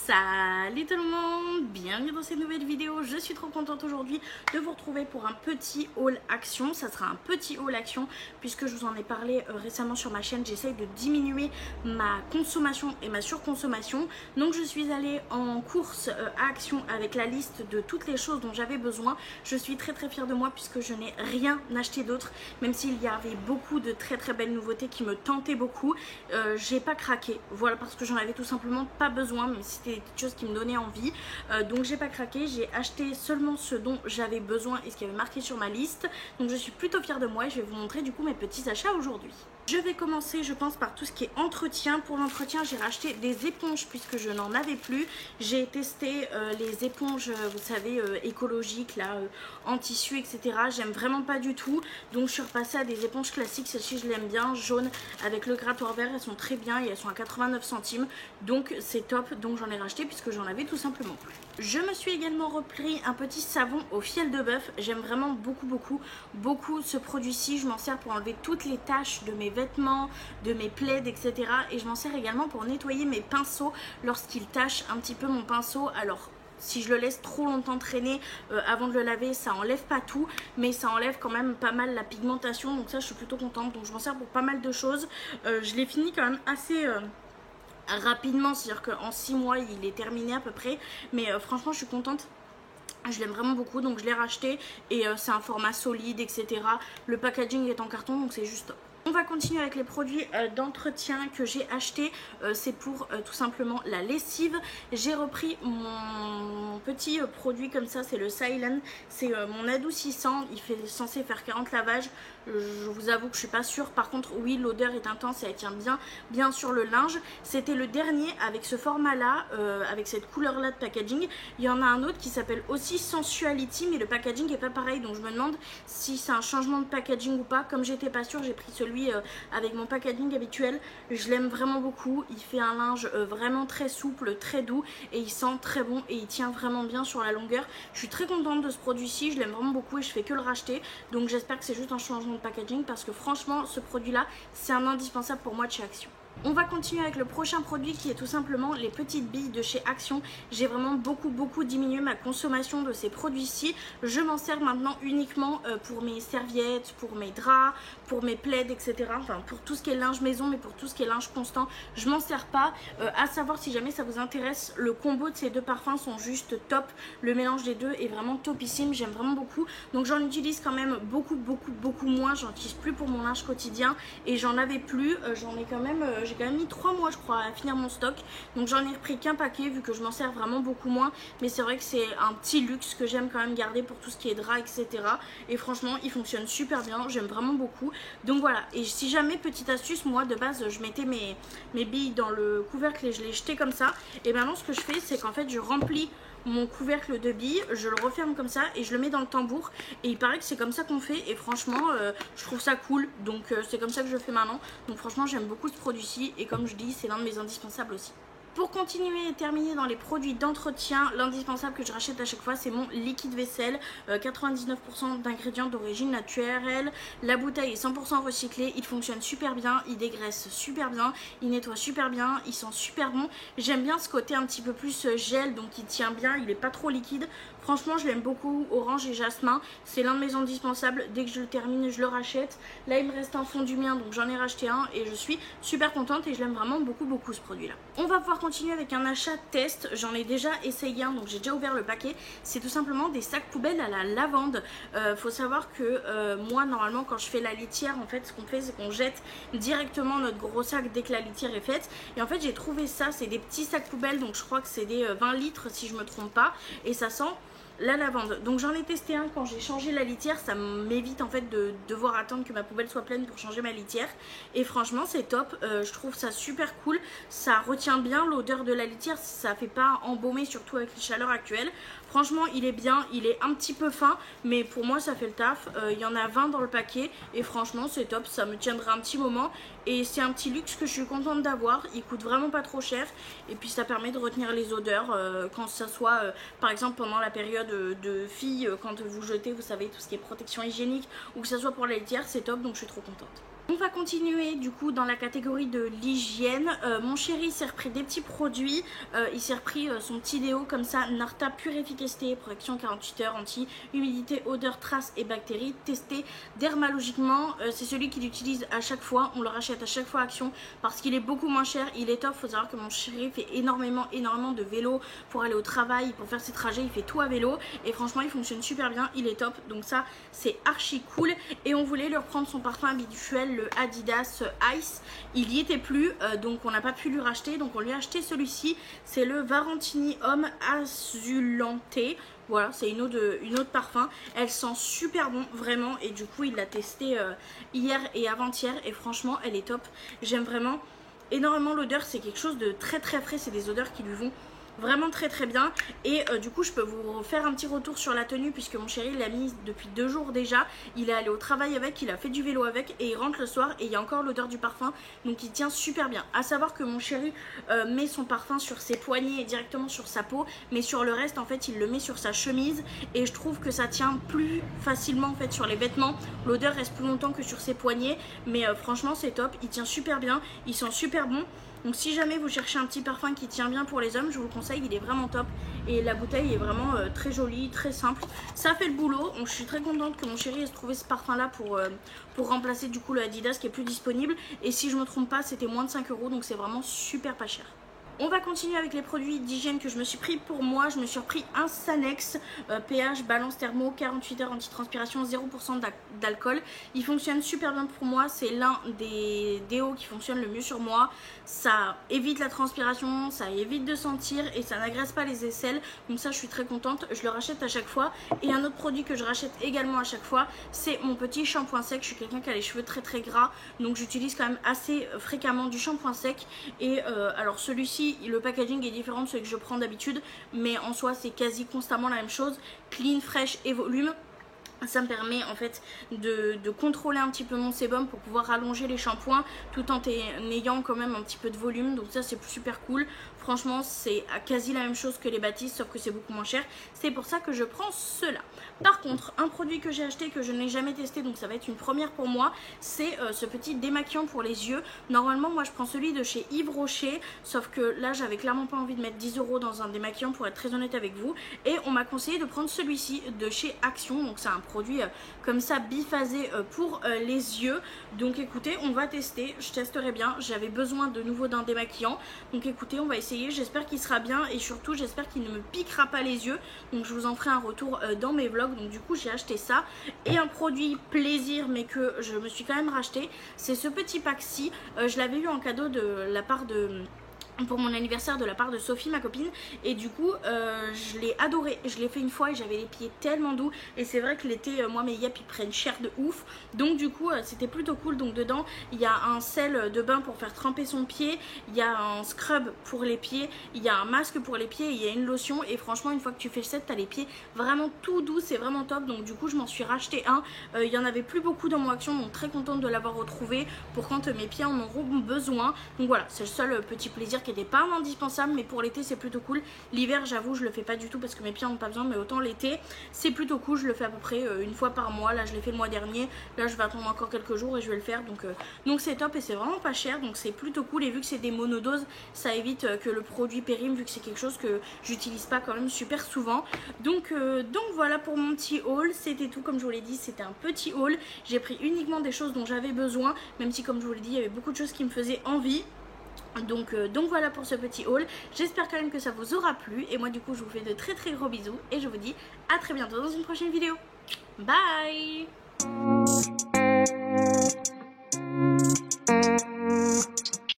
Salut tout le monde, bienvenue dans cette nouvelle vidéo. Je suis trop contente aujourd'hui de vous retrouver pour un petit haul action. Ça sera un petit haul action puisque je vous en ai parlé récemment sur ma chaîne. J'essaye de diminuer ma consommation et ma surconsommation. Donc je suis allée en course à Action avec la liste de toutes les choses dont j'avais besoin. Je suis très fière de moi puisque je n'ai rien acheté d'autre, même s'il y avait beaucoup de très belles nouveautés qui me tentaient beaucoup. J'ai pas craqué, voilà, parce que j'en avais tout simplement pas besoin, même si c'était des choses qui me donnaient envie. Donc j'ai pas craqué, j'ai acheté seulement ce dont j'avais besoin et ce qui avait marqué sur ma liste. Donc je suis plutôt fière de moi et je vais vous montrer du coup mes petits achats aujourd'hui. Je vais commencer, je pense, par tout ce qui est entretien. Pour l'entretien, j'ai racheté des éponges puisque je n'en avais plus. J'ai testé les éponges, vous savez, écologiques, là, en tissu, etc. J'aime vraiment pas du tout. Donc je suis repassée à des éponges classiques. Celle-ci, je l'aime bien, jaune, avec le grattoir vert. Elles sont très bien et elles sont à 89 centimes. Donc c'est top. Donc j'en ai racheté puisque j'en avais tout simplement plus. Je me suis également repris un petit savon au fiel de bœuf. J'aime vraiment beaucoup ce produit-ci. Je m'en sers pour enlever toutes les taches de mes vêtements, de mes plaids, etc. Et je m'en sers également pour nettoyer mes pinceaux lorsqu'ils tachent un petit peu mon pinceau. Alors si je le laisse trop longtemps traîner avant de le laver, ça enlève pas tout, mais ça enlève quand même pas mal la pigmentation. Donc ça, je suis plutôt contente. Donc je m'en sers pour pas mal de choses. Je l'ai fini quand même assez rapidement, c'est-à-dire qu'en 6 mois il est terminé à peu près, mais franchement je suis contente. Je l'aime vraiment beaucoup, donc je l'ai racheté et c'est un format solide, etc. Le packaging est en carton, donc c'est juste top. On va continuer avec les produits d'entretien que j'ai achetés. C'est pour tout simplement la lessive. J'ai repris mon petit produit comme ça, c'est le Silent. C'est mon adoucissant, il fait censé faire 40 lavages. Je vous avoue que je suis pas sûre. Par contre, oui, l'odeur est intense et elle tient bien sur le linge. C'était le dernier avec ce format-là, avec cette couleur-là de packaging. Il y en a un autre qui s'appelle aussi Sensuality, mais le packaging est pas pareil. Donc je me demande si c'est un changement de packaging ou pas. Comme j'étais pas sûre, j'ai pris celui avec mon packaging habituel. Je l'aime vraiment beaucoup. Il fait un linge vraiment très souple, très doux et il sent très bon et il tient vraiment bien sur la longueur. Je suis très contente de ce produit-ci. Je l'aime vraiment beaucoup et je fais que le racheter. Donc j'espère que c'est juste un changement de packaging parce que franchement, ce produit-là, c'est un indispensable pour moi de chez Action. On va continuer avec le prochain produit qui est tout simplement les petites billes de chez Action. J'ai vraiment beaucoup diminué ma consommation de ces produits-ci. Je m'en sers maintenant uniquement pour mes serviettes, pour mes draps, pour mes plaids, etc. Enfin pour tout ce qui est linge maison, mais pour tout ce qui est linge constant, je m'en sers pas. À savoir, si jamais ça vous intéresse, le combo de ces deux parfums sont juste top. Le mélange des deux est vraiment topissime, j'aime vraiment beaucoup. Donc j'en utilise quand même beaucoup moins. J'en utilise plus pour mon linge quotidien et j'en avais plus. J'en ai quand même... j'ai quand même mis 3 mois je crois à finir mon stock, donc j'en ai repris qu'un paquet vu que je m'en sers vraiment beaucoup moins, mais c'est vrai que c'est un petit luxe que j'aime quand même garder pour tout ce qui est drap, etc. Et franchement il fonctionne super bien, j'aime vraiment beaucoup. Donc voilà, et si jamais, petite astuce, moi de base je mettais mes billes dans le couvercle et je les jetais comme ça, et maintenant ce que je fais c'est qu'en fait je remplis mon couvercle de billes, je le referme comme ça et je le mets dans le tambour, et il paraît que c'est comme ça qu'on fait et franchement je trouve ça cool, donc c'est comme ça que je fais maintenant. Donc franchement j'aime beaucoup ce produit-ci et comme je dis c'est l'un de mes indispensables aussi. Pour continuer et terminer dans les produits d'entretien, l'indispensable que je rachète à chaque fois, c'est mon liquide vaisselle. 99% d'ingrédients d'origine naturelle. La bouteille est 100% recyclée. Il fonctionne super bien, il dégraisse super bien, il nettoie super bien, il sent super bon. J'aime bien ce côté un petit peu plus gel, donc il tient bien, il n'est pas trop liquide. Franchement, je l'aime beaucoup. Orange et jasmin, c'est l'un de mes indispensables. Dès que je le termine, je le rachète. Là, il me reste un fond du mien, donc j'en ai racheté un et je suis super contente et je l'aime vraiment beaucoup ce produit-là. On va pouvoir continuer avec un achat test. J'en ai déjà essayé un, donc j'ai déjà ouvert le paquet. C'est tout simplement des sacs poubelles à la lavande. Faut savoir que moi, normalement, quand je fais la litière, en fait, ce qu'on fait, c'est qu'on jette directement notre gros sac dès que la litière est faite. Et en fait, j'ai trouvé ça. C'est des petits sacs poubelles, donc je crois que c'est des 20 litres si je me trompe pas. Et ça sent la lavande. Donc j'en ai testé un quand j'ai changé la litière. Ça m'évite en fait de devoir attendre que ma poubelle soit pleine pour changer ma litière. Et franchement c'est top, je trouve ça super cool. Ça retient bien l'odeur de la litière, ça fait pas embaumer, surtout avec les chaleurs actuelles. Franchement il est bien, il est un petit peu fin, mais pour moi ça fait le taf. Il y en a 20 dans le paquet et franchement c'est top, ça me tiendra un petit moment. Et c'est un petit luxe que je suis contente d'avoir. Il coûte vraiment pas trop cher et puis ça permet de retenir les odeurs quand ça soit par exemple pendant la période de filles, quand vous jetez, vous savez, tout ce qui est protection hygiénique, ou que ça soit pour la litière, c'est top, donc je suis trop contente. On va continuer du coup dans la catégorie de l'hygiène. Mon chéri s'est repris des petits produits. Il s'est repris son petit déo comme ça, Narta Pure Efficacité, protection 48 heures, anti-humidité, odeur, traces et bactéries, testé dermalogiquement. C'est celui qu'il utilise à chaque fois. On le rachète à chaque fois Action parce qu'il est beaucoup moins cher. Il est top. Il faut savoir que mon chéri fait énormément de vélo pour aller au travail, pour faire ses trajets. Il fait tout à vélo et franchement il fonctionne super bien. Il est top. Donc ça c'est archi cool. Et on voulait lui reprendre son parfum habituel, le Adidas Ice. Il y était plus, donc on n'a pas pu lui racheter, donc on lui a acheté celui-ci. C'est le Varantini Homme Azulanté. Voilà, c'est une autre parfum. Elle sent super bon, vraiment. Et du coup, il l'a testé hier et avant-hier. Et franchement, elle est top. J'aime vraiment énormément l'odeur. C'est quelque chose de très frais. C'est des odeurs qui lui vont vraiment très bien. Et du coup je peux vous faire un petit retour sur la tenue puisque mon chéri l'a mis depuis 2 jours déjà. Il est allé au travail avec, il a fait du vélo avec et il rentre le soir et il y a encore l'odeur du parfum, donc il tient super bien. À savoir que mon chéri met son parfum sur ses poignets et directement sur sa peau, mais sur le reste en fait il le met sur sa chemise et je trouve que ça tient plus facilement en fait sur les vêtements. L'odeur reste plus longtemps que sur ses poignets, mais franchement c'est top, il tient super bien, il sent super bon. Donc si jamais vous cherchez un petit parfum qui tient bien pour les hommes, je vous le conseille, il est vraiment top. Et la bouteille est vraiment très jolie, très simple. Ça fait le boulot. Donc je suis très contente que mon chéri ait trouvé ce parfum là pour remplacer du coup le Adidas qui est plus disponible. Et si je me trompe pas, c'était moins de 5 €, donc c'est vraiment super pas cher. On va continuer avec les produits d'hygiène que je me suis pris pour moi. Je me suis repris un Sanex pH balance thermo 48 heures anti-transpiration 0% d'alcool. Il fonctionne super bien pour moi. C'est l'un des déos qui fonctionne le mieux sur moi. Ça évite la transpiration, ça évite de sentir et ça n'agresse pas les aisselles. Donc ça je suis très contente. Je le rachète à chaque fois. Et un autre produit que je rachète également à chaque fois, c'est mon petit shampoing sec. Je suis quelqu'un qui a les cheveux très gras. Donc j'utilise quand même assez fréquemment du shampoing sec. Et alors celui-ci, le packaging est différent de celui que je prends d'habitude, mais en soi c'est quasi constamment la même chose, clean, fraîche et volume. Ça me permet en fait de contrôler un petit peu mon sébum pour pouvoir allonger les shampoings tout en ayant quand même un petit peu de volume. Donc ça c'est super cool. Franchement c'est quasi la même chose que les Baptiste sauf que c'est beaucoup moins cher. C'est pour ça que je prends cela. Par contre un produit que j'ai acheté que je n'ai jamais testé, donc ça va être une première pour moi, c'est ce petit démaquillant pour les yeux. Normalement moi je prends celui de chez Yves Rocher, sauf que là j'avais clairement pas envie de mettre 10 € dans un démaquillant pour être très honnête avec vous. Et on m'a conseillé de prendre celui-ci de chez Action. Donc c'est un produit comme ça biphasé pour les yeux. Donc écoutez, on va tester, je testerai bien. J'avais besoin de nouveau d'un démaquillant, donc écoutez, on va essayer. J'espère qu'il sera bien et surtout j'espère qu'il ne me piquera pas les yeux. Donc je vous en ferai un retour dans mes vlogs. Donc du coup j'ai acheté ça. Et un produit plaisir mais que je me suis quand même racheté, c'est ce petit pack-ci. Je l'avais eu en cadeau de la part pour mon anniversaire de la part de Sophie, ma copine, et du coup je l'ai adoré. Je l'ai fait une fois et j'avais les pieds tellement doux, et c'est vrai que l'été moi mes yep ils prennent cher de ouf, donc du coup c'était plutôt cool. Donc dedans il y a un sel de bain pour faire tremper son pied, il y a un scrub pour les pieds, il y a un masque pour les pieds, il y a une lotion, et franchement une fois que tu fais ça t'as les pieds vraiment tout doux, c'est vraiment top. Donc du coup je m'en suis racheté un, il y en avait plus beaucoup dans mon Action, donc très contente de l'avoir retrouvé pour quand mes pieds en auront besoin. Donc voilà, c'est le seul petit plaisir qui n'était pas indispensable, mais pour l'été c'est plutôt cool. L'hiver j'avoue je le fais pas du tout parce que mes pieds n'ont pas besoin, mais autant l'été c'est plutôt cool. Je le fais à peu près une fois par mois. Là je l'ai fait le mois dernier, là je vais attendre encore quelques jours et je vais le faire. Donc c'est top et c'est vraiment pas cher, donc c'est plutôt cool. Et vu que c'est des monodoses, ça évite que le produit périme, vu que c'est quelque chose que j'utilise pas quand même super souvent. Donc voilà pour mon petit haul, c'était tout. Comme je vous l'ai dit, c'était un petit haul. J'ai pris uniquement des choses dont j'avais besoin, même si comme je vous l'ai dit il y avait beaucoup de choses qui me faisaient envie. Donc voilà pour ce petit haul. J'espère quand même que ça vous aura plu. Et moi du coup je vous fais de très gros bisous. Et je vous dis à très bientôt dans une prochaine vidéo. Bye.